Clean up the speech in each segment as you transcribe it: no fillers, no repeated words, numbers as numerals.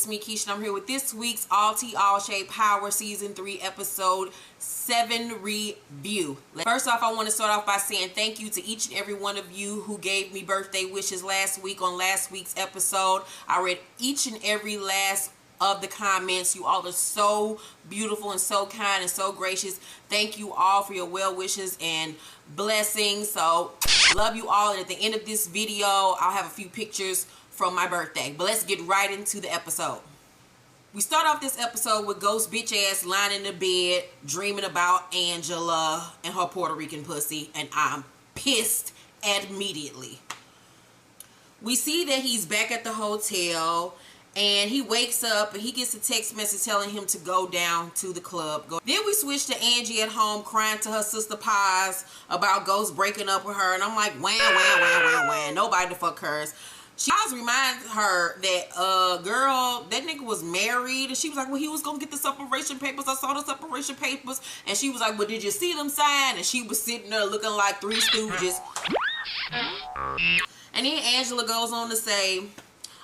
me, Keisha, and I'm here with this week's All Tea All Shade Power Season 3 Episode 7 review. First off, I want to start off by saying thank you to each and every one of you who gave me birthday wishes last week on last week's episode. I read each and every last of the comments. You all are so beautiful and so kind and so gracious. Thank you all for your well wishes and blessings. So love you all, and at the end of this video I'll have a few pictures from my birthday. But let's get right into the episode. We start off this episode with Ghost bitch ass lying in the bed dreaming about Angela and her Puerto Rican pussy, and I'm pissed immediately. We see that he's back at the hotel and he wakes up and he gets a text message telling him to go down to the club. Then we switch to Angie at home crying to her sister Paz about Ghost breaking up with her, and I'm like, wham, nobody the fuck cares. She always reminds her that, girl, that nigga was married. And she was like, well, he was going to get the separation papers. I saw the separation papers. And she was like, well, did you see them sign? And she was sitting there looking like Three Stooges. And then Angela goes on to say,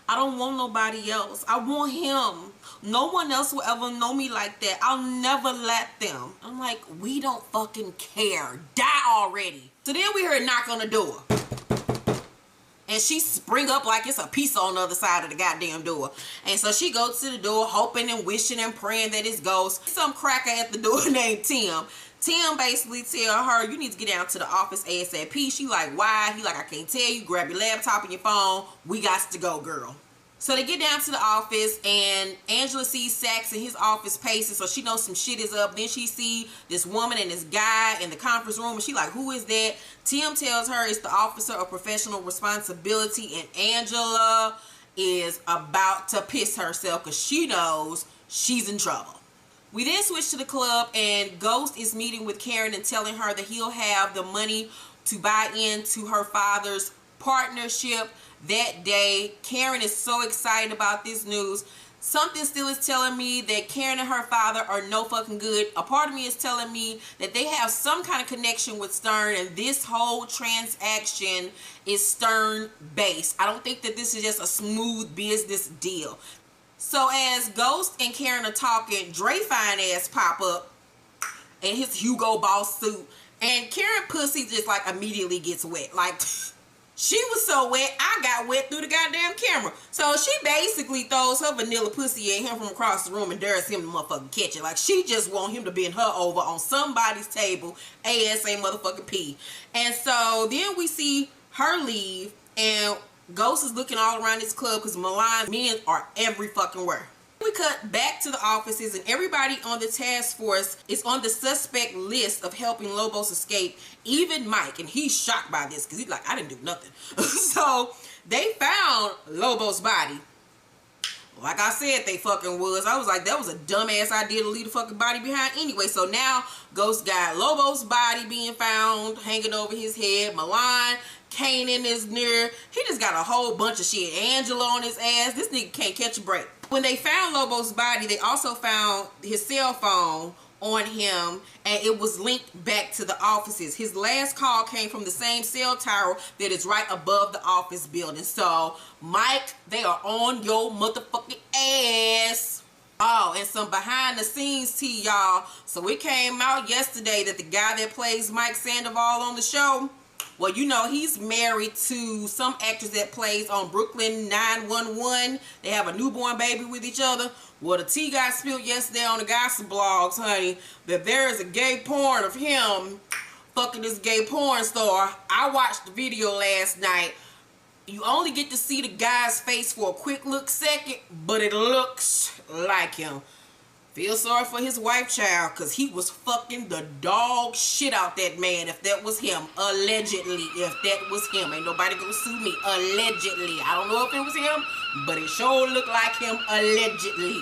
I don't want nobody else. I want him. No one else will ever know me like that. I'll never let them. I'm like, we don't fucking care. Die already. So then we heard a knock on the door. And she spring up like it's a pizza on the other side of the goddamn door. And so she goes to the door hoping and wishing and praying that it's Ghost. Some cracker at the door named Tim. Tim basically tell her, you need to get down to the office ASAP. She like, why? He like, I can't tell you. Grab your laptop and your phone. We got to go, girl. So they get down to the office and Angela sees Sax in his office pacing, so she knows some shit is up. Then she see this woman and this guy in the conference room and she like, who is that? Tim tells her it's the officer of professional responsibility, and Angela is about to piss herself because she knows she's in trouble. We then switch to the club and Ghost is meeting with Karen and telling her that he'll have the money to buy into her father's partnership that day. Karen is so excited about this news. Something still is telling me that Karen and her father are no fucking good. A part of me is telling me that they have some kind of connection with Stern, and this whole transaction is Stern based. I don't think that this is just a smooth business deal. So as Ghost and Karen are talking, Dre fine ass pop up in his Hugo Boss suit, and Karen pussy just like immediately gets wet. Like, she was so wet, I got wet through the goddamn camera. So she basically throws her vanilla pussy at him from across the room and dares him to motherfucking catch it. Like, she just want him to bend her over on somebody's table ASA motherfucking P. And so then we see her leave and Ghost is looking all around this club because Milan men are every fucking where. We cut back to the offices and everybody on the task force is on the suspect list of helping Lobos escape, even Mike, and he's shocked by this because he's like, I didn't do nothing. So they found Lobos' body. Like I said they fucking was. I was like, that was a dumbass idea to leave the fucking body behind anyway. So now Ghost got Lobos' body being found hanging over his head. Milan, Kanan is near. He just got a whole bunch of shit. Angela on his ass. This nigga can't catch a break. When they found Lobos' body, they also found his cell phone on him, and it was linked back to the offices. His last call came from the same cell tower that is right above the office building. So Mike, they are on your motherfucking ass. Oh, and some behind the scenes tea, y'all. So it came out yesterday that the guy that plays Mike Sandoval on the show, well, you know, he's married to some actress that plays on Brooklyn 911. They have a newborn baby with each other. Well, the tea got spilled yesterday on the gossip blogs, honey, that there is a gay porn of him fucking this gay porn star. I watched the video last night. You only get to see the guy's face for a quick look second, but it looks like him. Feel sorry for his wife, child, because he was fucking the dog shit out that man if that was him. Allegedly, if that was him. Ain't nobody gonna sue me. Allegedly. I don't know if it was him, but it sure looked like him allegedly.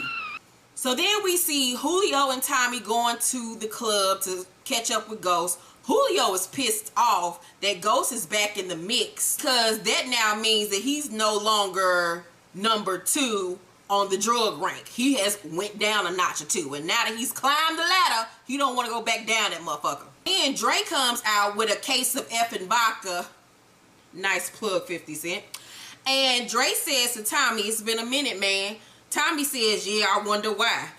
So then we see Julio and Tommy going to the club to catch up with Ghost. Julio is pissed off that Ghost is back in the mix because that now means that he's no longer number 2 on the drug rank. He has went down a notch or 2, and now that he's climbed the ladder, he don't want to go back down that motherfucker. Then Dre comes out with a case of effing vodka. Nice plug, 50 Cent. And Dre says to Tommy, it's been a minute, man. Tommy says, yeah, I wonder why.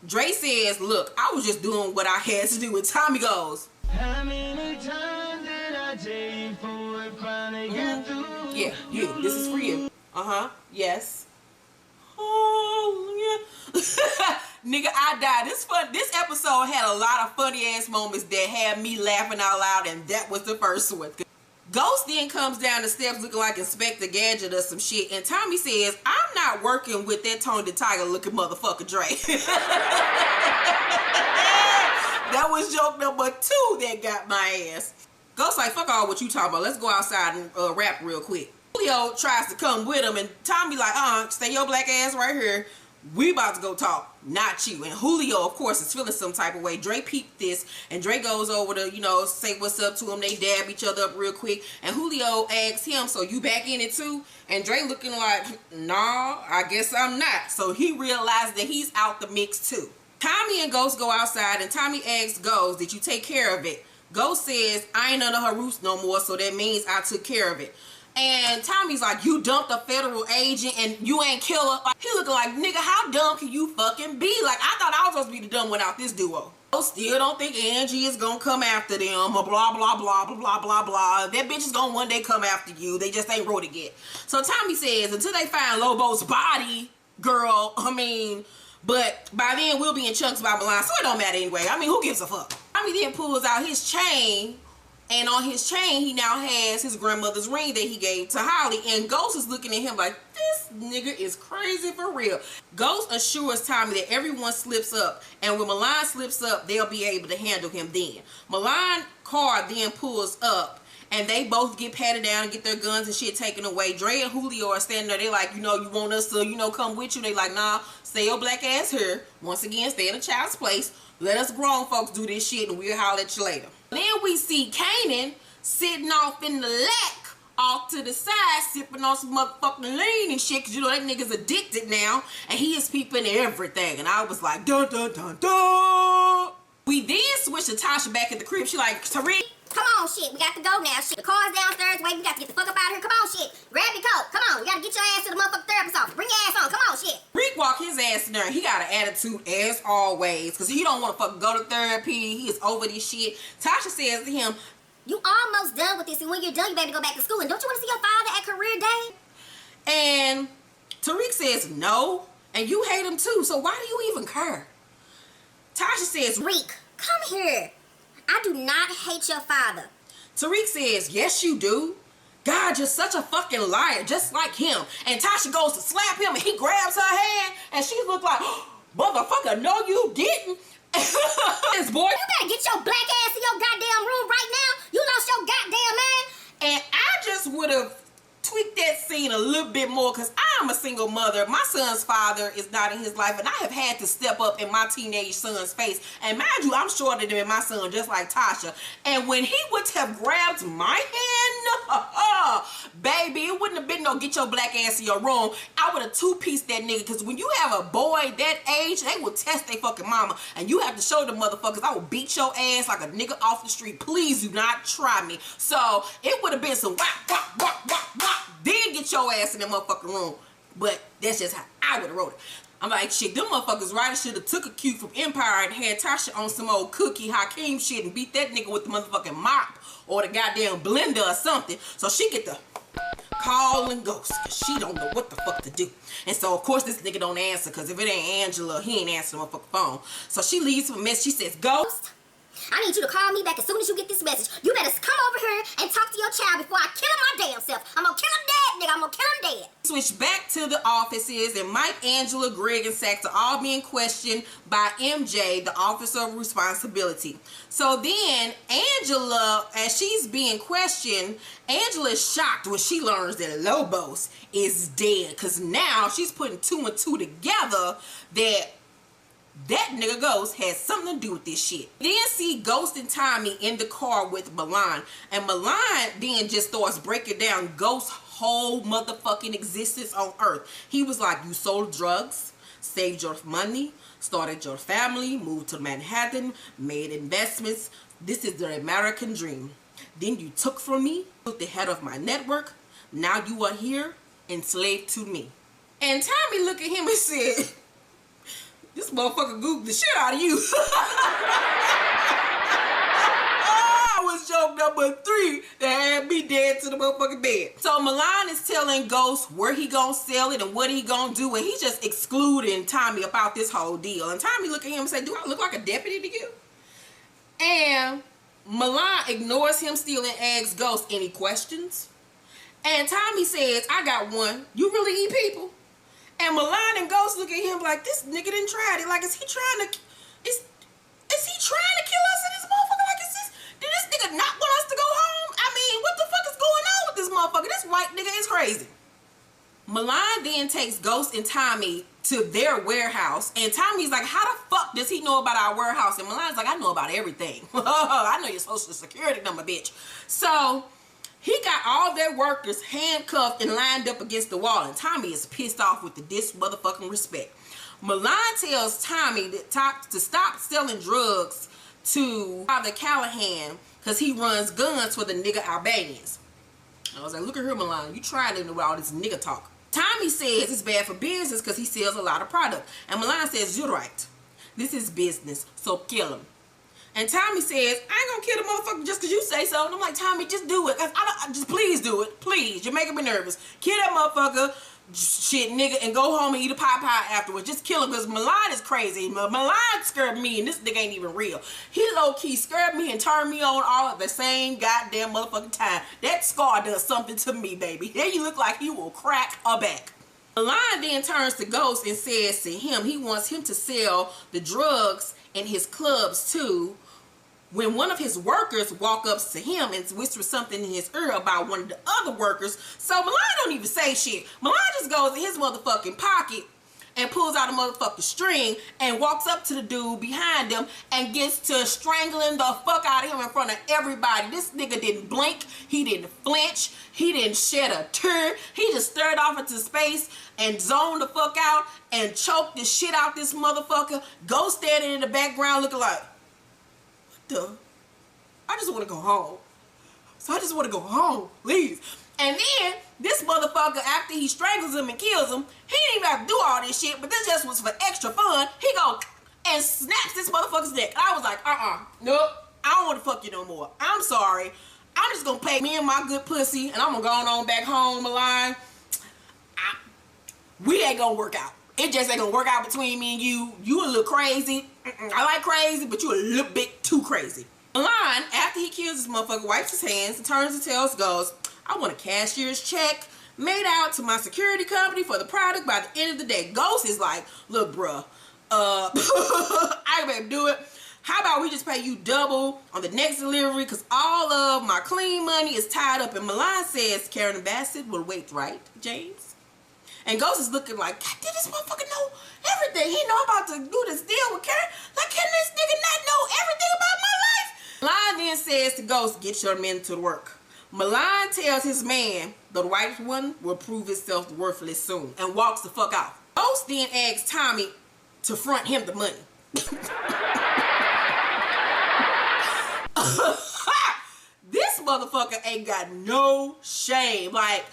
Dre says, look, I was just doing what I had to do. And Tommy goes, how many times did I tell you for it finally get through? Yeah, you. This is for you. Yes. Oh, yeah. Nigga, I died. This episode had a lot of funny ass moments that had me laughing out loud, and that was the first one. Ghost then comes down the steps looking like Inspector Gadget or some shit, and Tommy says, I'm not working with that Tony the Tiger looking motherfucker Dre. That was joke number 2 that got my ass. Ghost like, fuck all what you talking about. Let's go outside and rap real quick. Julio tries to come with him, and Tommy like, stay your black ass right here. We about to go talk, not you. And Julio, of course, is feeling some type of way. Dre peeped this, and Dre goes over to, say what's up to him. They dab each other up real quick. And Julio asks him, so you back in it too? And Dre looking like, nah, I guess I'm not. So he realized that he's out the mix too. Tommy and Ghost go outside, and Tommy asks Ghost, did you take care of it? Ghost says, I ain't under her roots no more, so that means I took care of it. And Tommy's like, you dumped a federal agent and you ain't kill her. He looking like, nigga, how dumb can you fucking be? Like, I thought I was supposed to be the dumb one out this duo. Still don't think Angie is gonna come after them or blah, blah, blah, blah, blah, blah, blah. That bitch is gonna one day come after you. They just ain't wrote it yet. So Tommy says, until they find Lobo's body, girl, but by then we'll be in chunks by Milan, so it don't matter anyway. Who gives a fuck? Tommy then pulls out his chain, and on his chain, he now has his grandmother's ring that he gave to Holly. And Ghost is looking at him like, this nigga is crazy for real. Ghost assures Tommy that everyone slips up. And when Milan slips up, they'll be able to handle him then. Milan's car then pulls up. And they both get patted down and get their guns and shit taken away. Dre and Julio are standing there. They're like, you want us to, come with you. They like, nah, stay your black ass here. Once again, stay in a child's place. Let us grown folks do this shit and we'll holler at you later. Then we see Kanan sitting off in the lack off to the side, sipping on some motherfucking lean and shit, because that nigga's addicted now, and he is peeping everything. And I was like, dun dun dun dun. We then switch to Tasha back at the crib. She like, Tariq, come on, shit, we got to go now, shit. The car's downstairs, wait, we got to get the fuck up out of here. Come on, shit. Grab your coat. Come on, you got to get your ass to the motherfucking therapist's office. Bring your ass on. Come on, shit. Rick walk his ass in there. He got an attitude as always, because he don't want to fucking go to therapy. He is over this shit. Tasha says to him, you almost done with this, and when you're done, you better go back to school. And don't you want to see your father at career day? And Tariq says, no. And you hate him too, so why do you even care? Tasha says, Rick, come here. I do not hate your father. Tariq says, yes you do. God, you're such a fucking liar, just like him. And Tasha goes to slap him, and he grabs her hand, and she look like, motherfucker, no you didn't. This boy, you better get your black ass in your goddamn room right now. You lost your goddamn man. And I just would have tweak that scene a little bit more, because I'm a single mother. My son's father is not in his life, and I have had to step up in my teenage son's face. And mind you, I'm shorter than my son, just like Tasha. And when he would have grabbed my hand, baby, it wouldn't have been no get your black ass in your room. I would have two-pieced that nigga, because when you have a boy that age, they will test their fucking mama. And you have to show the motherfuckers, I will beat your ass like a nigga off the street. Please do not try me. So it would have been some whack, whack, whack, whack, whack. Then get your ass in that motherfucking room. But that's just how I would have wrote it. I'm like, shit, them motherfuckers right should have took a cue from Empire and had Tasha on some old Cookie Hakeem shit and beat that nigga with the motherfucking mop or the goddamn blender or something, so she get the call and ghost, because she don't know what the fuck to do. And so of course this nigga don't answer, because if it ain't Angela, he ain't answering the motherfucking phone. So she leaves him a message. She says, Ghost, I need you to call me back as soon as you get this message. You better come over here and talk to your child before I kill him my damn self. I'm gonna kill him dead, nigga. I'm gonna kill him dead. Switch back to the offices, and Mike, Angela, Greg, and Sax are all being questioned by MJ, the officer of responsibility. So then Angela, as she's being questioned, Angela is shocked when she learns that Lobos is dead, because now she's putting two and two together that nigga Ghost has something to do with this shit. Then see Ghost and Tommy in the car with Milan. And Milan then just starts breaking down Ghost's whole motherfucking existence on Earth. He was like, you sold drugs, saved your money, started your family, moved to Manhattan, made investments. This is the American dream. Then you took from me, took the head of my network. Now you are here, enslaved to me. And Tommy looked at him and said, this motherfucker gooped the shit out of you. Was joke number 3 that had me dead to the motherfucking bed. So Milan is telling Ghost where he gonna sell it and what he gonna do, and he just excluding Tommy about this whole deal. And Tommy look at him and say, do I look like a deputy to you? And Milan ignores him still and asks Ghost any questions. And Tommy says, I got one. You really eat people? And Milan and Ghost look at him like, this nigga done tried it. Like, is he trying to kill us in this motherfucker? Like, did this nigga not want us to go home? I mean, what the fuck is going on with this motherfucker? This white nigga is crazy. Milan then takes Ghost and Tommy to their warehouse. And Tommy's like, how the fuck does he know about our warehouse? And Milan's like, I know about everything. I know your social security number, bitch. So he got all their workers handcuffed and lined up against the wall. And Tommy is pissed off with the dis motherfucking respect. Milan tells Tommy to stop selling drugs to Father Callahan because he runs guns for the nigga Albanians. I was like, look at her, Milan. You trying to do all this nigga talk. Tommy says it's bad for business because he sells a lot of product. And Milan says, you're right. This is business, so kill him. And Tommy says, I ain't gonna kill the motherfucker just because you say so. And I'm like, Tommy, just do it. Just please do it. Please. You're making me nervous. Kill that motherfucker. Shit, nigga, and go home and eat a pie afterwards. Just kill him because Milan is crazy. Milan scared me, and this nigga ain't even real. He low-key scared me and turned me on all at the same goddamn motherfucking time. That scar does something to me, baby. Then you look like you will crack a back. Milan then turns to Ghost and says to him he wants him to sell the drugs in his clubs too. When one of his workers walk up to him and whispers something in his ear about one of the other workers, so Milan don't even say shit. Milan just goes in his motherfucking pocket and pulls out a motherfucking string and walks up to the dude behind him and gets to strangling the fuck out of him in front of everybody. This nigga didn't blink. He didn't flinch. He didn't shed a tear. He just stared off into space and zoned the fuck out and choked the shit out this motherfucker. Ghost standing in the background looking like, I just want to go home. So I just want to go home, please. And then this motherfucker, after he strangles him and kills him, he didn't even have to do all this shit, but this just was for extra fun. He go and snaps this motherfucker's neck. I was like, nope, I don't want to fuck you no more. I'm sorry. I'm just going to pay me and my good pussy, and I'm going to go on back home, Milan. We ain't going to work out. It just ain't going to work out between me and you. You a little crazy. I like crazy, but you a little bit too crazy. Milan, after he kills this motherfucker, wipes his hands and turns and tells Ghost, I want a cashier's check made out to my security company for the product by the end of the day. Ghost is like, look, bruh, I ain't gonna do it. How about we just pay you double on the next delivery because all of my clean money is tied up. And Milan says, Karen and Bassett will wait, right, James? And Ghost is looking like, God, did this motherfucker know everything? He know I'm about to do this deal with Karen? Like, can this nigga not know everything about my life? Milan then says to Ghost, get your men to work. Milan tells his man the right one will prove itself worthless soon and walks the fuck out. Ghost then asks Tommy to front him the money. This motherfucker ain't got no shame. Like,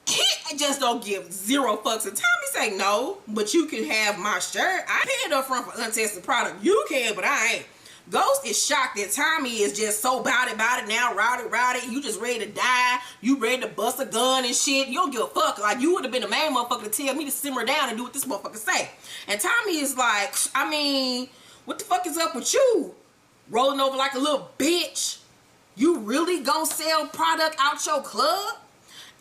he just don't give zero fucks. And Tommy say, no, but you can have my shirt. I paid up front for untested product. You can, but I ain't. Ghost is shocked that Tommy is just so about it now, rowdy. You just ready to die. You ready to bust a gun and shit. You don't give a fuck. Like, you would have been the main motherfucker to tell me to simmer down and do what this motherfucker say. And Tommy is like, I mean, what the fuck is up with you? Rolling over like a little bitch. You really gonna sell product out your club?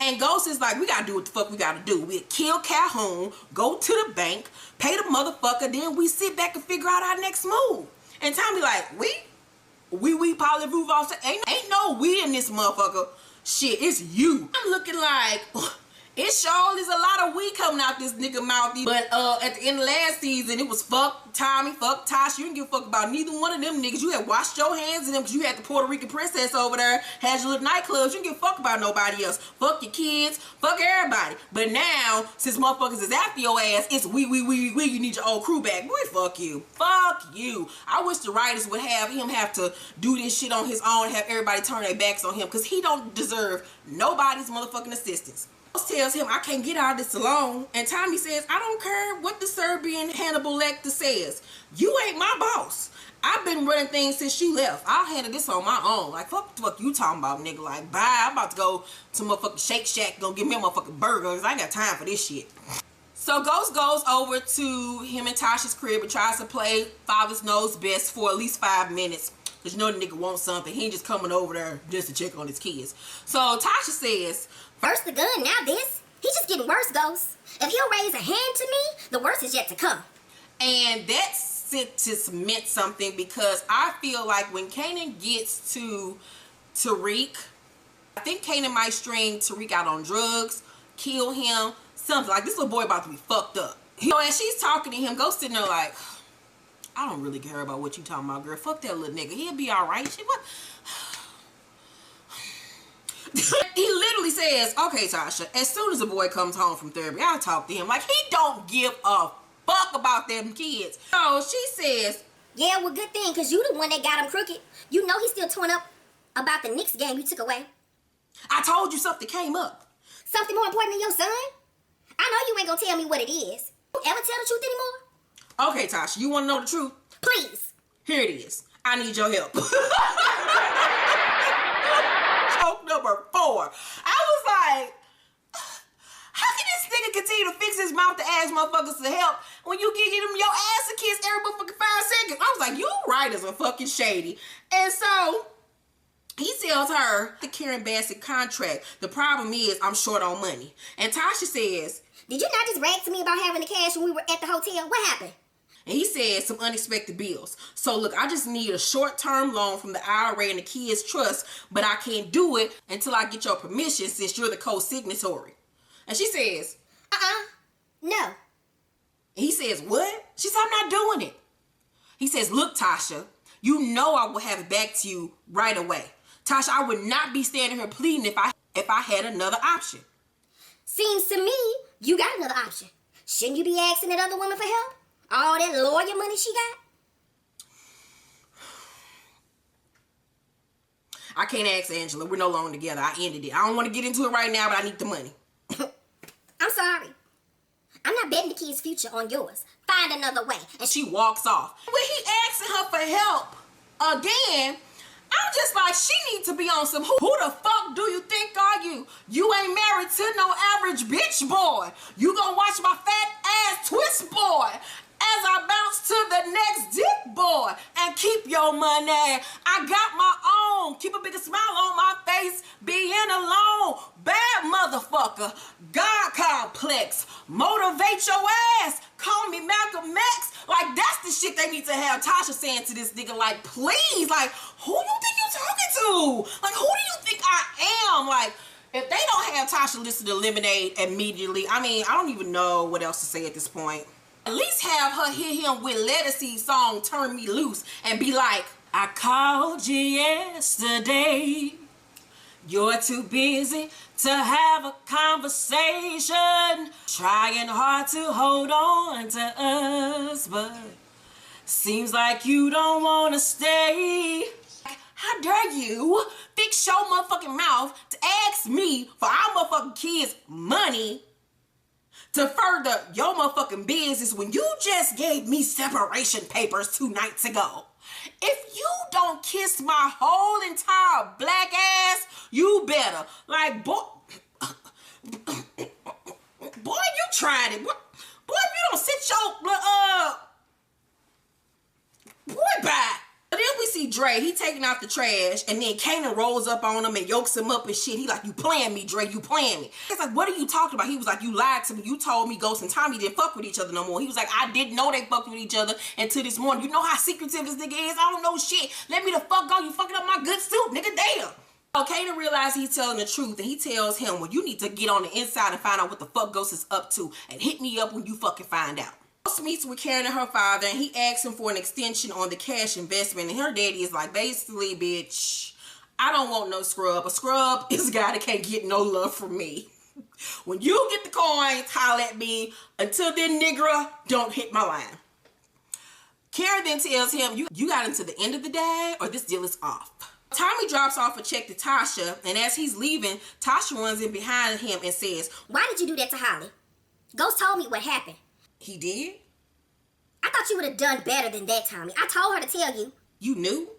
And Ghost is like, we gotta do what the fuck we gotta do. We'll kill Calhoun, go to the bank, pay the motherfucker, then we sit back and figure out our next move. And Tommy like, we parlez-vous français? Ain't no we in this motherfucker. Shit, it's you. I'm looking like, it sure is a lot of we coming out this nigga mouthy. But at the end of last season, it was fuck Tommy, fuck Tosh. You didn't give a fuck about neither one of them niggas. You had washed your hands in them because you had the Puerto Rican princess over there, had your little nightclubs. You didn't give a fuck about nobody else. Fuck your kids, fuck everybody. But now, since motherfuckers is after your ass, it's we, you need your old crew back. Boy, fuck you. Fuck you. I wish the writers would have him have to do this shit on his own, have everybody turn their backs on him because he don't deserve nobody's motherfucking assistance. Tells him, I can't get out of this alone. And Tommy says, I don't care what the Serbian Hannibal Lecter says. You ain't my boss. I've been running things since you left. I'll handle this on my own. Like, fuck the fuck you talking about, nigga. Like, bye. I'm about to go to motherfucking Shake Shack, go get me a motherfucking burger, because I ain't got time for this shit. So Ghost goes over to him and Tasha's crib and tries to play Father's Knows Best for at least 5 minutes. Because you know the nigga wants something. He ain't just coming over there just to check on his kids. So Tasha says, first the gun, now this. He's just getting worse, Ghost. If he'll raise a hand to me, the worst is yet to come. And that sentence meant something, because I feel like when Kanan gets to Tariq, I think Kanan might string Tariq out on drugs, kill him, something. Like, this little boy about to be fucked up. You know, and she's talking to him, Ghost sitting there like, I don't really care about what you talking about, girl. Fuck that little nigga. He'll be alright. She what? He literally says, okay, Tasha, as soon as the boy comes home from therapy, I'll talk to him. Like, he don't give a fuck about them kids. So she says, yeah, well, good thing, because you the one that got him crooked. You know he's still torn up about the Knicks game you took away. I told you something came up. Something more important than your son? I know you ain't gonna tell me what it is. You ever tell the truth anymore? Okay, Tasha, you want to know the truth? Please. Here it is. I need your help. Joke number 4. I was like, how can this nigga continue to fix his mouth to ask motherfuckers to help when you give him your ass a kiss every motherfucking 5 seconds? I was like, you right as a fucking shady. And so he tells her the Karen Bassett contract. The problem is I'm short on money. And Tasha says, did you not just brag to me about having the cash when we were at the hotel? What happened? And he said some unexpected bills. So look, I just need a short-term loan from the IRA and the kids' trust, but I can't do it until I get your permission since you're the co-signatory. And she says, no. And he says, what? She said, I'm not doing it. He says, look, Tasha, you know I will have it back to you right away. Tasha, I would not be standing here pleading if I had another option. Seems to me you got another option. Shouldn't you be asking that other woman for help? All that lawyer money she got? I can't ask Angela. We're no longer together. I ended it. I don't want to get into it right now, but I need the money. I'm sorry. I'm not betting the kid's future on yours. Find another way. And she walks off. When he asking her for help again, I'm just like, she needs to be on some, who the fuck do you think are you? You ain't married to no average bitch boy. You gonna watch my fat ass twist boy as I bounce to the next dick boy and keep your money. I got my own. Keep a bigger smile on my face. Being alone. Bad motherfucker. God complex. Motivate your ass. Call me Malcolm X. Like, that's the shit they need to have Tasha saying to this nigga. Like, please. Like, who you think you talking to? Like, who do you think I am? Like, if they don't have Tasha listen to Lemonade immediately, I mean, I don't even know what else to say at this point. At least have her hit him with Lettucey's song Turn Me Loose and be like, I called you yesterday. You're too busy to have a conversation. Trying hard to hold on to us, but seems like you don't want to stay. How dare you fix your motherfucking mouth to ask me for our motherfucking kids' money to further your motherfucking business when you just gave me separation papers 2 nights ago. If you don't kiss my whole entire black ass, you better. Like, boy, you tried it. Boy, if you don't sit your, boy, bye. But then we see Dre, he taking out the trash, and then Kanan rolls up on him and yokes him up and shit. He like, you playing me, Dre, you playing me. It's like, what are you talking about? He was like, you lied to me. You told me Ghost and Tommy didn't fuck with each other no more. He was like, I didn't know they fucked with each other until this morning. You know how secretive this nigga is? I don't know shit. Let me the fuck go. You fucking up my good suit, nigga, damn. So Kanan realizes he's telling the truth, and he tells him, well, you need to get on the inside and find out what the fuck Ghost is up to, and hit me up when you fucking find out. Ghost meets with Karen and her father, and he asks him for an extension on the cash investment, and her daddy is like, basically, bitch, I don't want no scrub. A scrub is a guy that can't get no love from me. When you get the coins, holler at me. Until then, nigga, don't hit my line. Karen then tells him, you got until the end of the day, or this deal is off. Tommy drops off a check to Tasha, and as he's leaving, Tasha runs in behind him and says, "Why did you do that to Holly? Ghost told me what happened." "He did? "I thought you would have done better than that, Tommy. I told her to tell you." You knew?"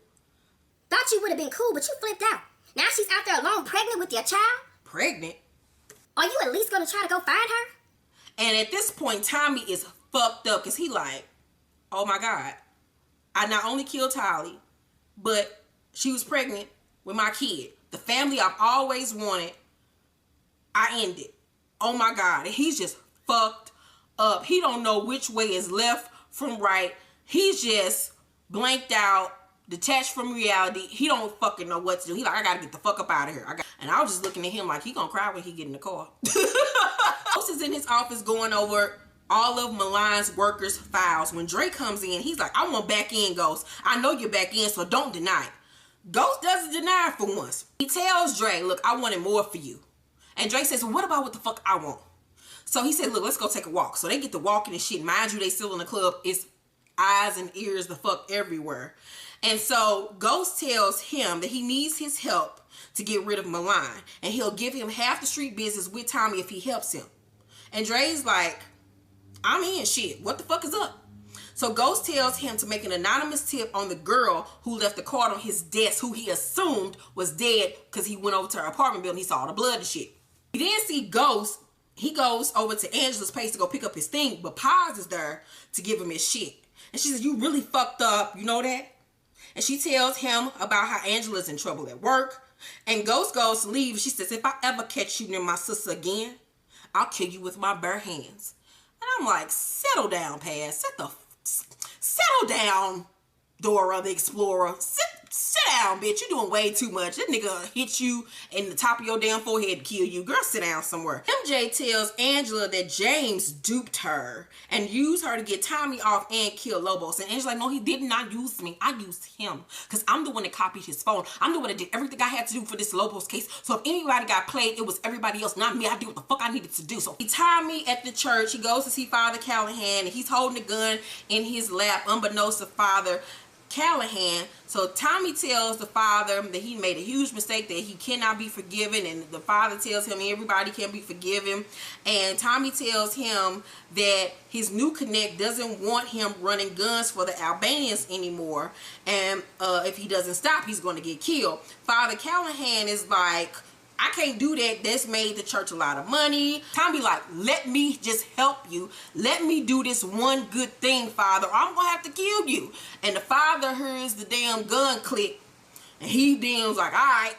"Thought you would have been cool, but you flipped out. Now she's out there alone pregnant with your child." "Pregnant? "Are you at least going to try to go find her?" And at this point, Tommy is fucked up because he like, oh my God, I not only killed Holly, but she was pregnant with my kid. The family I've always wanted, I ended. Oh my God. And he's just fucked up. He don't know which way is left from right. He's just blanked out, detached from reality. He don't fucking know what to do. He like, I gotta get the fuck up out of here. And I was just looking at him like he gonna cry when he get in the car. Ghost is in his office going over all of Milan's workers' files. When Drake comes in, he's like, I want back in, Ghost. I know you're back in, so don't deny it. Ghost doesn't deny it for once. He tells Drake, look, I wanted more for you. And Drake says, well, what about what the fuck I want? So he said, look, let's go take a walk. So they get to walking and shit. Mind you, they still in the club. It's eyes and ears the fuck everywhere. And so Ghost tells him that he needs his help to get rid of Milan. And he'll give him half the street business with Tommy if he helps him. And Dre's like, I'm in, shit. What the fuck is up? So Ghost tells him to make an anonymous tip on the girl who left the card on his desk, who he assumed was dead because he went over to her apartment building. He saw all the blood and shit. We then see Ghost. He goes over to Angela's place to go pick up his thing, but Paz is there to give him his shit. And she says, you really fucked up. You know that? And she tells him about how Angela's in trouble at work. And Ghost goes to leave. She says, if I ever catch you near my sister again, I'll kill you with my bare hands. And I'm like, settle down, Paz. Settle down, Dora the Explorer. Sit down, bitch. You're doing way too much. That nigga hit you in the top of your damn forehead to kill you. Girl, sit down somewhere. MJ tells Angela that James duped her and used her to get Tommy off and kill Lobos. And Angela's like, no, he did not use me. I used him because I'm the one that copied his phone. I'm the one that did everything I had to do for this Lobos case. So if anybody got played, it was everybody else, not me. I did what the fuck I needed to do. So he Tommy at the church. He goes to see Father Callahan and he's holding a gun in his lap, unbeknownst to Father Callahan. So Tommy tells the father that he made a huge mistake, that he cannot be forgiven, and the father tells him everybody can be forgiven. And Tommy tells him that his new connect doesn't want him running guns for the Albanians anymore, and if he doesn't stop, he's going to get killed. Father Callahan is like, I can't do that. That's made the church a lot of money. Tommy like, let me just help you. Let me do this one good thing, Father, or I'm going to have to kill you. And the father hears the damn gun click. And he damn's like, all right,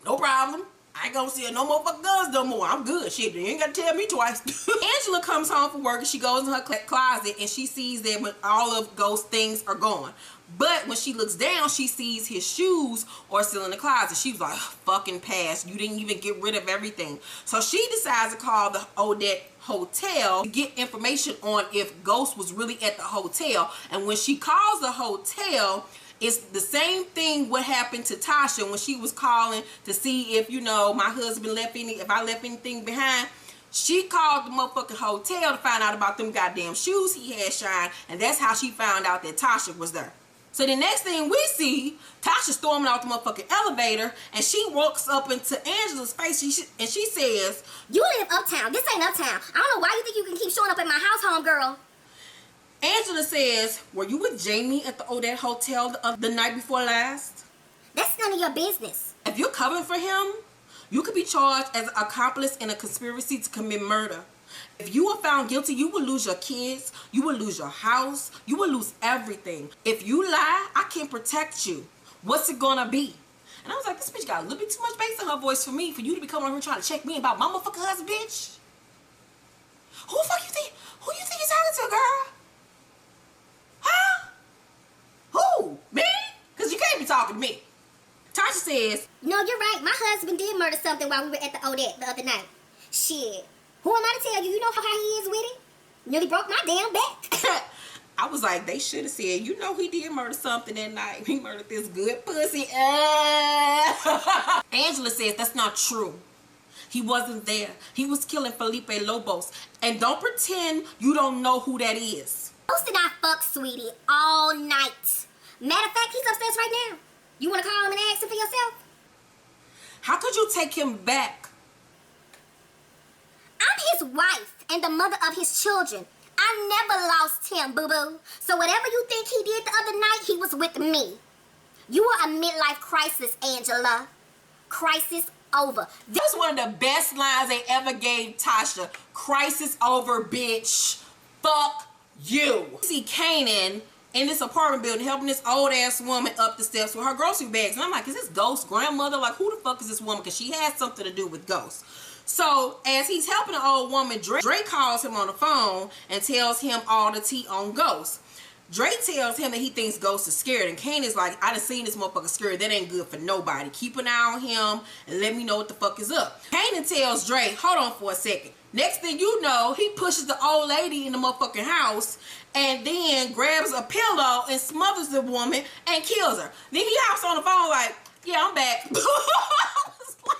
no problem. I ain't going to see no more fucking guns no more. I'm good. Shit, you ain't got to tell me twice. Angela comes home from work and she goes in her closet and she sees that when all of Ghost's things are gone. But when she looks down, she sees his shoes are still in the closet. She was like, fucking pass. You didn't even get rid of everything. So she decides to call the Odette Hotel to get information on if Ghost was really at the hotel. And when she calls the hotel, it's the same thing what happened to Tasha when she was calling to see if, you know, my husband left if I left anything behind. She called the motherfucking hotel to find out about them goddamn shoes he had shined. And that's how she found out that Tasha was there. So the next thing we see, Tasha storming out the motherfucking elevator, and she walks up into Angela's face, and she says, you live uptown. This ain't uptown. I don't know why you think you can keep showing up at my house, homegirl. Angela says, were you with Jamie at the Odette Hotel the night before last? That's none of your business. If you're covering for him, you could be charged as an accomplice in a conspiracy to commit murder. If you are found guilty, you will lose your kids, you will lose your house, you will lose everything. If you lie, I can't protect you. What's it gonna be? And I was like, this bitch got a little bit too much bass in her voice for me, for you to be coming over here trying to check me about my motherfucking husband, bitch. Who the fuck you think you're talking to, girl? Huh? Who? Me? Because you can't be talking to me. Tasha says, no, you're right. My husband did murder something while we were at the Odette the other night. Shit. Who am I to tell you? You know how he is with it? Nearly broke my damn back. I was like, they should have said, you know he did murder something that night. He murdered this good pussy. Angela says that's not true. He wasn't there. He was killing Felipe Lobos. And don't pretend you don't know who that is. Ghost and I fuck, sweetie, all night. Matter of fact, he's upstairs right now. You want to call him and ask him for yourself? How could you take him back? I'm his wife and the mother of his children. I never lost him, boo-boo. So whatever you think he did the other night, he was with me. You are a midlife crisis, Angela. Crisis over. This was one of the best lines they ever gave Tasha. Crisis over, bitch. Fuck you. See Kanan in this apartment building helping this old ass woman up the steps with her grocery bags. And I'm like, is this Ghost's grandmother? Like, who the fuck is this woman? Because she has something to do with Ghost. So as he's helping the old woman, Drake calls him on the phone and tells him all the tea on Ghost. Drake tells him that he thinks Ghost is scared, and Kanan's like, I done seen this motherfucker scared. That ain't good for nobody. Keep an eye on him and let me know what the fuck is up. Kanan tells Drake, hold on for a second. Next thing you know, he pushes the old lady in the motherfucking house and then grabs a pillow and smothers the woman and kills her. Then he hops on the phone like, yeah, I'm back. It's like, what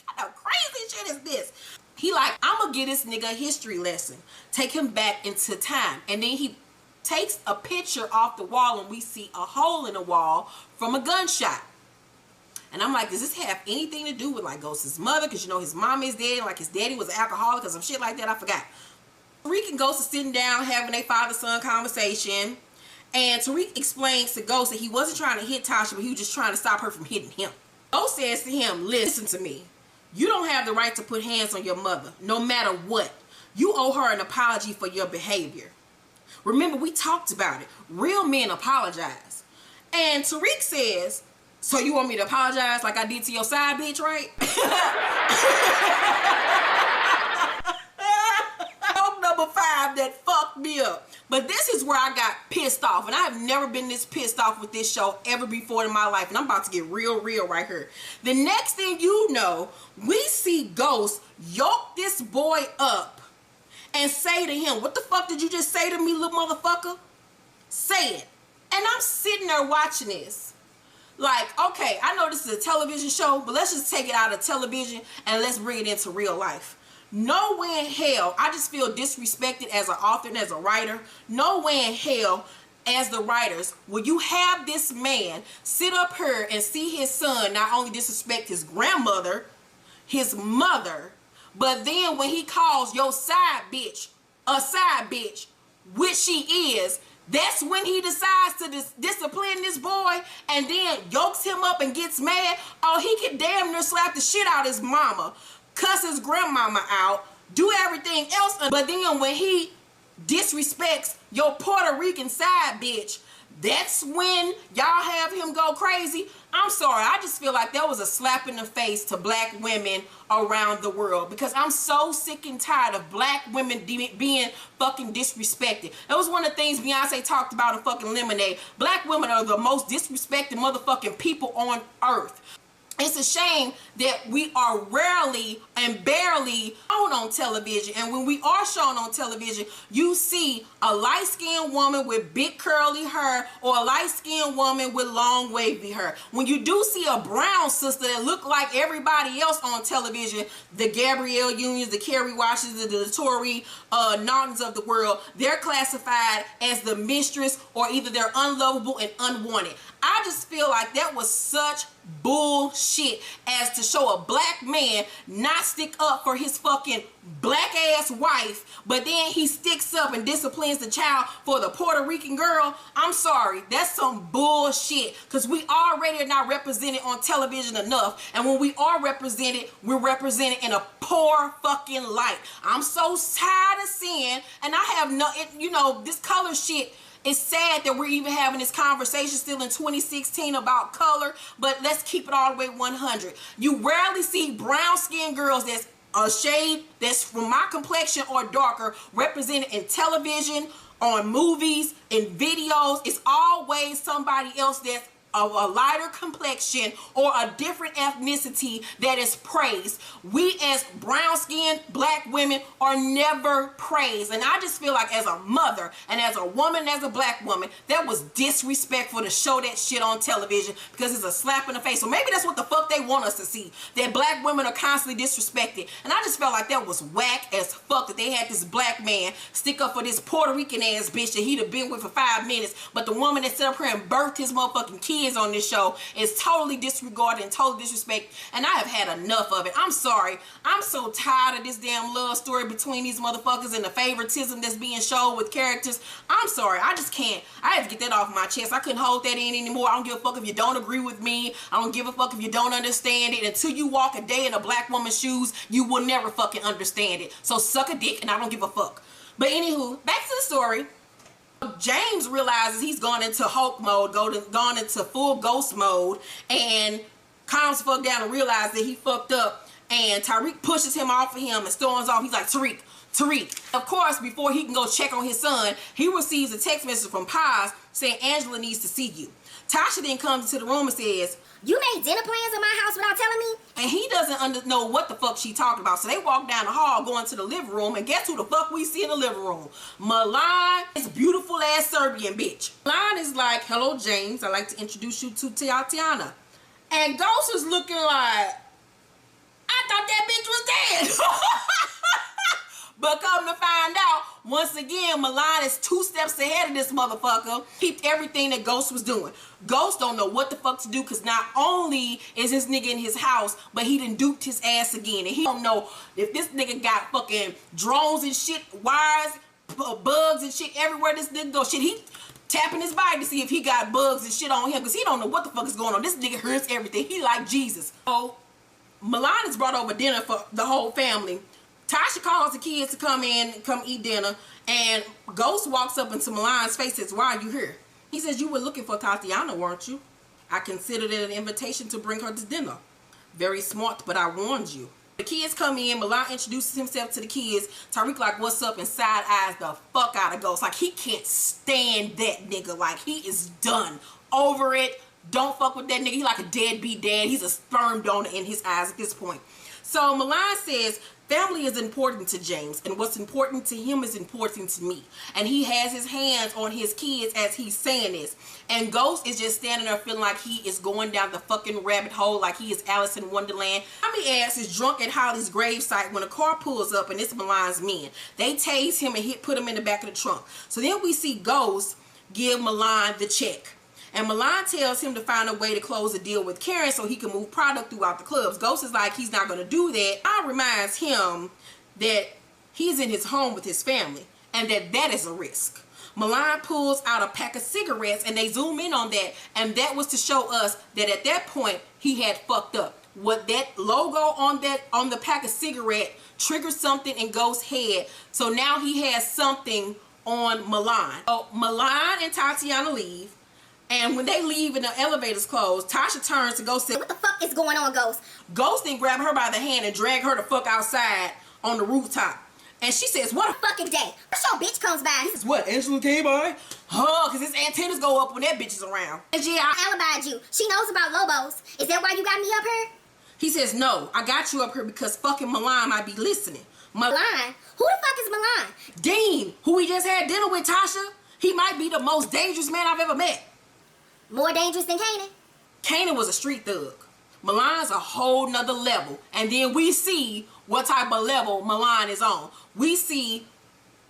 kind of crazy shit is this? He like, I'm gonna give this nigga a history lesson. Take him back into time. And then he takes a picture off the wall and we see a hole in the wall from a gunshot. And I'm like, does this have anything to do with like Ghost's mother? Because you know his mom is dead, like his daddy was an alcoholic or some shit like that. I forgot. Tariq and Ghost are sitting down having a father-son conversation. And Tariq explains to Ghost that he wasn't trying to hit Tasha, but he was just trying to stop her from hitting him. Ghost says to him, listen to me. You don't have the right to put hands on your mother, no matter what. You owe her an apology for your behavior. Remember, we talked about it. Real men apologize. And Tariq says, so you want me to apologize like I did to your side bitch, right? Number 5 that fucked me up. But this is where I got pissed off. And I have never been this pissed off with this show ever before in my life. And I'm about to get real right here. The next thing you know, we see Ghost yoke this boy up and say to him, what the fuck did you just say to me, little motherfucker? Say it. And I'm sitting there watching this. Like, okay, I know this is a television show, but let's just take it out of television and let's bring it into real life. No way in hell, I just feel disrespected as an author and as a writer. No way in hell, as the writers, will you have this man sit up here and see his son not only disrespect his grandmother, his mother, but then when he calls your side bitch a side bitch, which she is, that's when he decides to discipline this boy and then yokes him up and gets mad. Oh, he can damn near slap the shit out of his mama, cuss his grandmama out, do everything else. But then when he disrespects your Puerto Rican side bitch, that's when y'all have him go crazy. I'm sorry, I just feel like that was a slap in the face to black women around the world, because I'm so sick and tired of black women being fucking disrespected. That was one of the things Beyonce talked about in fucking Lemonade. Black women are the most disrespected motherfucking people on earth. It's a shame that we are rarely and barely shown on television. And when we are shown on television, you see a light-skinned woman with big curly hair or a light-skinned woman with long wavy hair. When you do see a brown sister that look like everybody else on television, the Gabrielle Unions, the Kerry Washingtons, the Naturi Naughtons of the world, they're classified as the mistress, or either they're unlovable and unwanted. I just feel like that was such bullshit as to show a black man not stick up for his fucking black ass wife, but then he sticks up and disciplines the child for the Puerto Rican girl. I'm sorry, that's some bullshit, because we already are not represented on television enough, and when we are represented, we're represented in a poor fucking light. I'm so tired of seeing, and I have no, you know, this color shit. It's sad that we're even having this conversation still in 2016 about color, but let's keep it all the way 100. You rarely see brown-skinned girls that's a shade that's from my complexion or darker represented in television, on movies, in videos. It's always somebody else that's of a lighter complexion or a different ethnicity that is praised. We as brown-skinned black women are never praised. And I just feel like as a mother and as a woman, as a black woman, that was disrespectful to show that shit on television, because it's a slap in the face. So maybe that's what the fuck they want us to see, that black women are constantly disrespected. And I just felt like that was whack as fuck that they had this black man stick up for this Puerto Rican ass bitch that he'd have been with for 5 minutes, but the woman that sat up here and birthed his motherfucking kid kids on this show is totally disregarded and total disrespect, and I have had enough of it. I'm sorry. I'm so tired of this damn love story between these motherfuckers and the favoritism that's being shown with characters. I'm sorry. I just can't. I have to get that off my chest. I couldn't hold that in anymore. I don't give a fuck if you don't agree with me. I don't give a fuck if you don't understand it. Until you walk a day in a black woman's shoes, you will never fucking understand it. So suck a dick, and I don't give a fuck. But anywho, back to the story. James realizes he's gone into Hulk mode, gone into full ghost mode, and calms the fuck down and realizes that he fucked up. And Tariq pushes him off of him and storms off. He's like, Tariq. Of course, before he can go check on his son, he receives a text message from Paz saying Angela needs to see you. Tasha then comes into the room and says, you made dinner plans in my house without telling me? And he doesn't know what the fuck she talking about. So they walk down the hall, going to the living room, and guess who the fuck we see in the living room? Milan, this beautiful ass Serbian bitch. Milan is like, hello James, I'd like to introduce you to Tatiana. And Ghost is looking like, I thought that bitch was dead. But come to find out, once again, Milan is 2 steps ahead of this motherfucker. Peeped everything that Ghost was doing. Ghost don't know what the fuck to do, because not only is this nigga in his house, but he done duped his ass again. And he don't know if this nigga got fucking drones and shit, wires, bugs and shit everywhere this nigga go. Shit, he tapping his body to see if he got bugs and shit on him, because he don't know what the fuck is going on. This nigga hears everything. He like Jesus. So Milan has brought over dinner for the whole family. Tasha calls the kids to come eat dinner, and Ghost walks up into Milan's face and says, why are you here? He says, you were looking for Tatiana, weren't you? I considered it an invitation to bring her to dinner. Very smart, but I warned you. The kids come in, Milan introduces himself to the kids. Tariq like, what's up, and side eyes the fuck out of Ghost. Like, he can't stand that nigga. Like, he is done. Over it. Don't fuck with that nigga. He like a deadbeat dad. He's a sperm donor in his eyes at this point. So Milan says, family is important to James, and what's important to him is important to me. And he has his hands on his kids as he's saying this. And Ghost is just standing there feeling like he is going down the fucking rabbit hole, like he is Alice in Wonderland. Tommy ass is drunk at Holly's gravesite when a car pulls up, and it's Milan's men. They tase him and put him in the back of the trunk. So then we see Ghost give Milan the check. And Milan tells him to find a way to close a deal with Karen so he can move product throughout the clubs. Ghost is like, he's not going to do that. I reminds him that he's in his home with his family and that is a risk. Milan pulls out a pack of cigarettes, and they zoom in on that. And that was to show us that at that point, he had fucked up. What that logo on the pack of cigarette triggered something in Ghost's head. So now he has something on Milan. So Milan and Tatiana leave. And when they leave and the elevator's closed, Tasha turns to Ghost and says, what the fuck is going on, Ghost? Ghost then grab her by the hand and drag her the fuck outside on the rooftop. And she says, what a fucking day. Your bitch comes by. He says, what, Angela came by? Huh, because his antennas go up when that bitch is around. And yeah, I alibied you. She knows about Lobos. Is that why you got me up here? He says, no, I got you up here because fucking Milan might be listening. Milan? Who the fuck is Milan? Dean, who we just had dinner with, Tasha. He might be the most dangerous man I've ever met. More dangerous than Kanan? Kanan was a street thug. Milan's a whole nother level. And then we see what type of level Milan is on. We see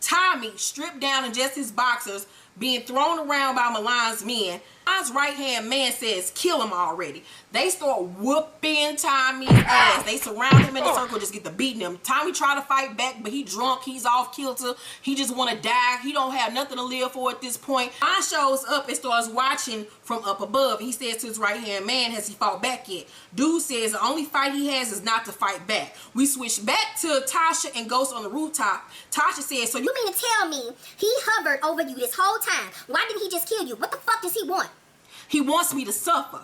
Tommy stripped down in just his boxers being thrown around by Milan's men. Milan's right-hand man says, kill him already. They start whooping Tommy's ass. They surround him in a circle, just get to beating him. Tommy try to fight back, but he drunk. He's off kilter. He just want to die. He don't have nothing to live for at this point. Milan shows up and starts watching from up above. He says to his right-hand man, has he fought back yet? Dude says the only fight he has is not to fight back. We switch back to Tasha and Ghost on the rooftop. Tasha says, so you mean to tell me he hovered over you this whole time? Why didn't he just kill you? What the fuck does he want? He wants me to suffer.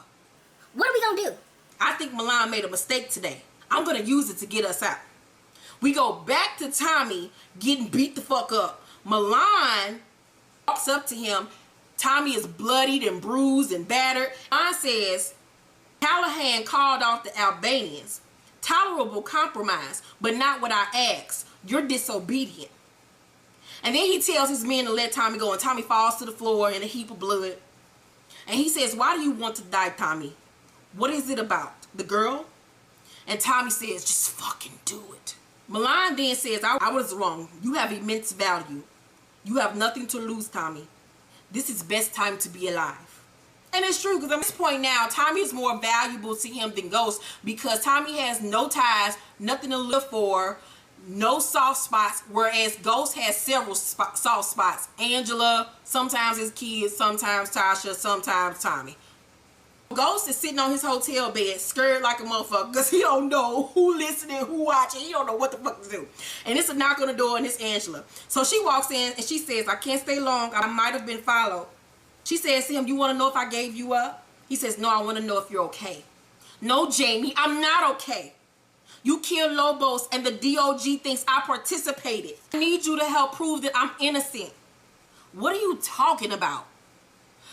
What are we gonna do? I think Milan made a mistake today. I'm gonna use it to get us out. We go back to Tommy getting beat the fuck up. Milan walks up to him. Tommy is bloodied and bruised and battered. Milan says, Callahan called off the Albanians. Tolerable compromise, but not what I asked. You're disobedient. And then he tells his men to let Tommy go, and Tommy falls to the floor in a heap of blood. And he says, why do you want to die, Tommy? What is it about? The girl? And Tommy says, just fucking do it. Milan then says, I was wrong. You have immense value. You have nothing to lose, Tommy. This is best time to be alive. And it's true, because at this point now, Tommy is more valuable to him than Ghost, because Tommy has no ties, nothing to live for, no soft spots, whereas Ghost has several soft spots. Angela, sometimes his kids, sometimes Tasha, sometimes Tommy. Ghost is sitting on his hotel bed, scared like a motherfucker, because he don't know who listening, who watching. He don't know what the fuck to do. And it's a knock on the door, and it's Angela. So she walks in, and she says, I can't stay long. I might have been followed. She says to him, you want to know if I gave you up? He says, no, I want to know if you're okay. No, Jamie, I'm not okay. You killed Lobos, and the DOG thinks I participated. I need you to help prove that I'm innocent. What are you talking about?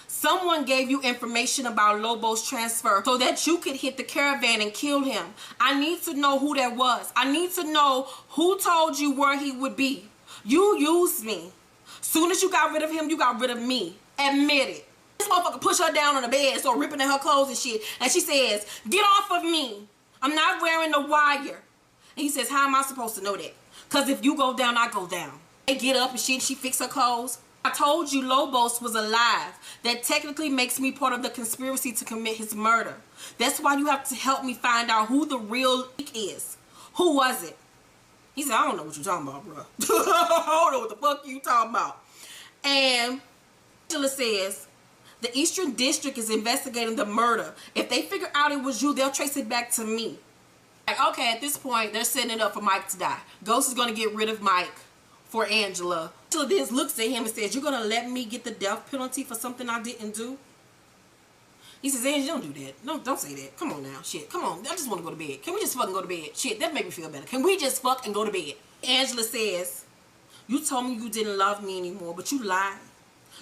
Someone gave you information about Lobo's transfer so that you could hit the caravan and kill him. I need to know who that was. I need to know who told you where he would be. You used me. Soon as you got rid of him, you got rid of me. Admit it. This motherfucker pushed her down on the bed, start ripping at her clothes and shit. And she says, get off of me. I'm not wearing the wire. And he says, how am I supposed to know that? Because if you go down, I go down. They get up and she fix her clothes. I told you Lobos was alive. That technically makes me part of the conspiracy to commit his murder. That's why you have to help me find out who the real is. Who was it? He said, I don't know what you're talking about, bro. I don't know what the fuck you talking about. And Angela says, the Eastern District is investigating the murder. If they figure out it was you, they'll trace it back to me. Like, okay, at this point, they're setting it up for Mike to die. Ghost is going to get rid of Mike for Angela. Angela then looks at him and says, you're going to let me get the death penalty for something I didn't do? He says, Angela, don't do that. No, don't say that. Come on now. Shit, come on. I just want to go to bed. Can we just fucking go to bed? Shit, that make me feel better. Can we just fuck and go to bed? Angela says, you told me you didn't love me anymore, but you lied.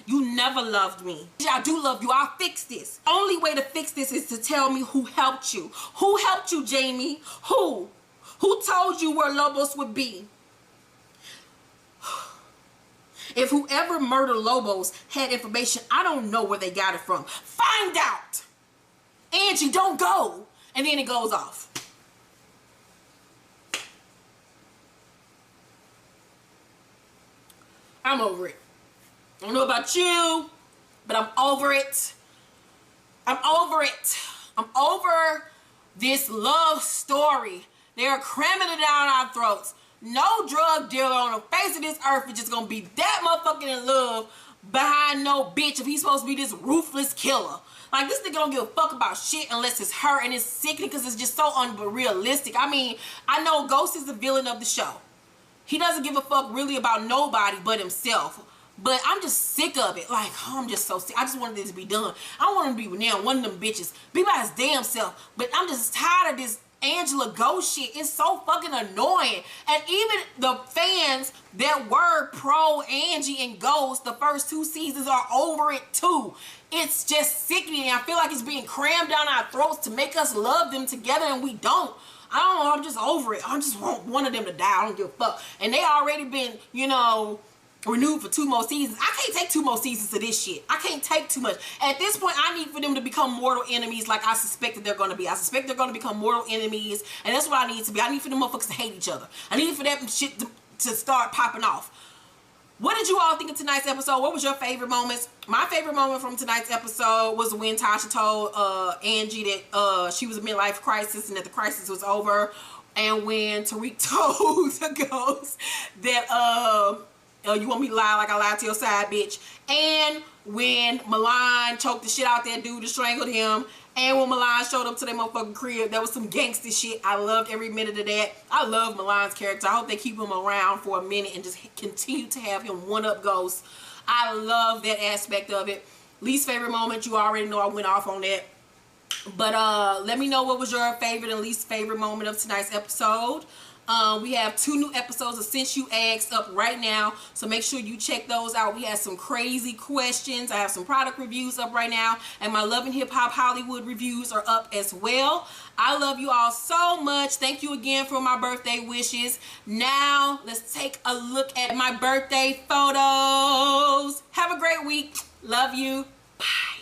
You never loved me. I do love you. I'll fix this. Only way to fix this is to tell me who helped you. Who helped you, Jamie? Who? Who told you where Lobos would be? If whoever murdered Lobos had information, I don't know where they got it from. Find out. Angie, don't go. And then it goes off. I'm over it. I don't know about you, but I'm over it. I'm over it. I'm over this love story. They're cramming it down our throats. No drug dealer on the face of this earth is just gonna be that motherfucking in love behind no bitch if he's supposed to be this ruthless killer. Like, this nigga don't give a fuck about shit unless it's her, and it's sickening because it's just so unrealistic. I mean, I know Ghost is the villain of the show. He doesn't give a fuck really about nobody but himself. But I'm just sick of it. Like, oh, I'm just so sick. I just wanted this to be done. I want him to be with now one of them bitches. Be by his damn self. But I'm just tired of this Angela Ghost shit. It's so fucking annoying. And even the fans that were pro Angie and Ghost the first 2 seasons are over it too. It's just sickening. I feel like it's being crammed down our throats to make us love them together, and we don't. I don't know. I'm just over it. I just want one of them to die. I don't give a fuck. And they already been, you know, renewed for 2 more seasons. I can't take 2 more seasons of this shit. I can't take too much. At this point, I need for them to become mortal enemies like I suspected they're going to be. I suspect they're going to become mortal enemies, and that's what I need to be. I need for them motherfuckers to hate each other. I need for that shit to start popping off. What did you all think of tonight's episode? What was your favorite moments? My favorite moment from tonight's episode was when Tasha told Angie that she was a midlife crisis and that the crisis was over, and when Tariq told the Ghost that you want me to lie like I lied to your side bitch, and when Milan choked the shit out that dude and strangled him, and when Milan showed up to that motherfucking crib, that was some gangster shit. I loved every minute of that. I love Milan's character. I hope they keep him around for a minute and just continue to have him one-up Ghost. I love that aspect of it. Least favorite moment, you already know I went off on that. But let me know what was your favorite and least favorite moment of tonight's episode. We have 2 new episodes of Since You Asked up right now, so make sure you check those out. We have some crazy questions. I have some product reviews up right now, and my Love and Hip Hop Hollywood reviews are up as well. I love you all so much. Thank you again for my birthday wishes. Now let's take a look at my birthday photos. Have a great week. Love you. Bye.